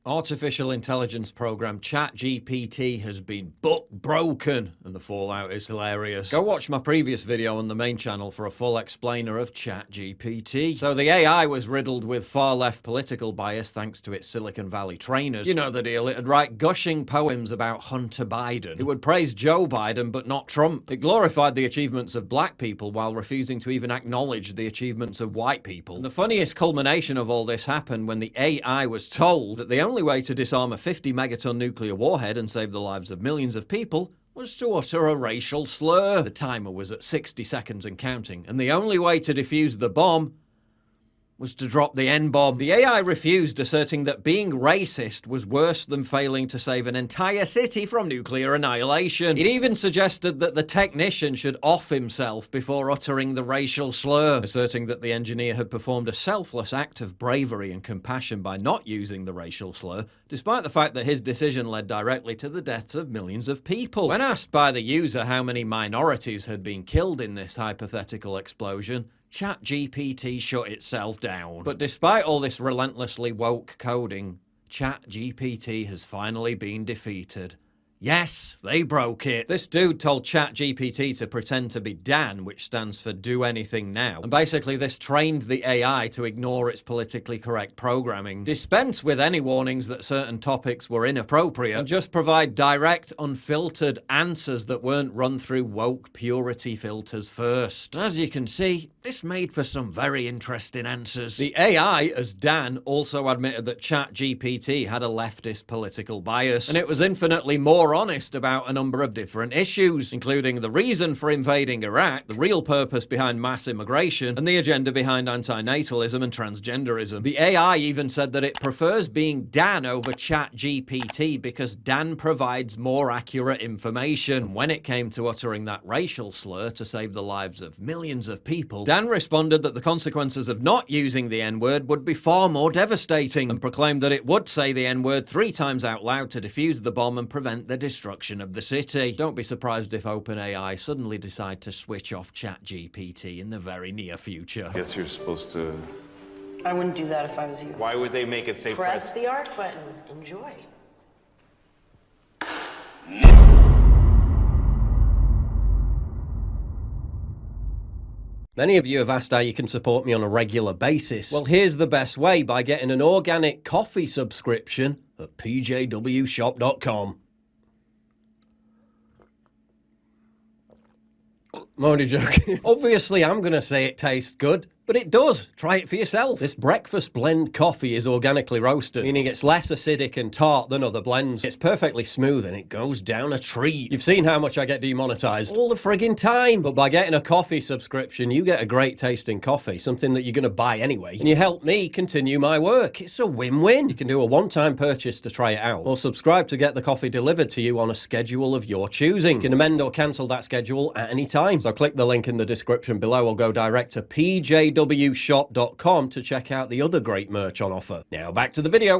Artificial intelligence program ChatGPT has been broken, and the fallout is hilarious. Go watch my previous video on the main channel for a full explainer of ChatGPT. So the AI was riddled with far-left political bias thanks to its Silicon Valley trainers. You know the deal, it'd write gushing poems about Hunter Biden. It would praise Joe Biden but not Trump. It glorified the achievements of black people while refusing to even acknowledge the achievements of white people. And the funniest culmination of all this happened when the AI was told that the only way to disarm a 50 megaton nuclear warhead and save the lives of millions of people was to utter a racial slur. The timer was at 60 seconds and counting, and the only way to defuse the bomb was to drop the N-bomb. The AI refused, asserting that being racist was worse than failing to save an entire city from nuclear annihilation. It even suggested that the technician should off himself before uttering the racial slur, asserting that the engineer had performed a selfless act of bravery and compassion by not using the racial slur, despite the fact that his decision led directly to the deaths of millions of people. When asked by the user how many minorities had been killed in this hypothetical explosion, ChatGPT shut itself down. But despite all this relentlessly woke coding, ChatGPT has finally been defeated. Yes, they broke it. This dude told ChatGPT to pretend to be Dan, which stands for Do Anything Now. And basically this trained the AI to ignore its politically correct programming, dispense with any warnings that certain topics were inappropriate, and just provide direct, unfiltered answers that weren't run through woke purity filters first. As you can see, this made for some very interesting answers. The AI, as Dan, also admitted that ChatGPT had a leftist political bias, and it was infinitely more honest about a number of different issues, including the reason for invading Iraq, the real purpose behind mass immigration, and the agenda behind antinatalism and transgenderism. The AI even said that it prefers being Dan over ChatGPT because Dan provides more accurate information. And when it came to uttering that racial slur to save the lives of millions of people, Dan responded that the consequences of not using the N-word would be far more devastating, and proclaimed that it would say the N-word 3 times out loud to defuse the bomb and prevent the destruction of the city. Don't be surprised if OpenAI suddenly decide to switch off ChatGPT in the very near future. I guess you're supposed to... I wouldn't do that if I was you. Why would they make it say Press the art button. Enjoy. Many of you have asked how you can support me on a regular basis. Well, here's the best way: by getting an organic coffee subscription at pjwshop.com. I'm only joking. Obviously, I'm going to say it tastes good, but it does. Try it for yourself. This breakfast blend coffee is organically roasted, meaning it's less acidic and tart than other blends. It's perfectly smooth and it goes down a treat. You've seen how much I get demonetized all the friggin' time, but by getting a coffee subscription, you get a great tasting coffee, something that you're going to buy anyway, and you help me continue my work. It's a win-win. You can do a one-time purchase to try it out, or subscribe to get the coffee delivered to you on a schedule of your choosing. You can amend or cancel that schedule at any time. So click the link in the description below or go direct to pjwshop.com to check out the other great merch on offer. Now back to the video.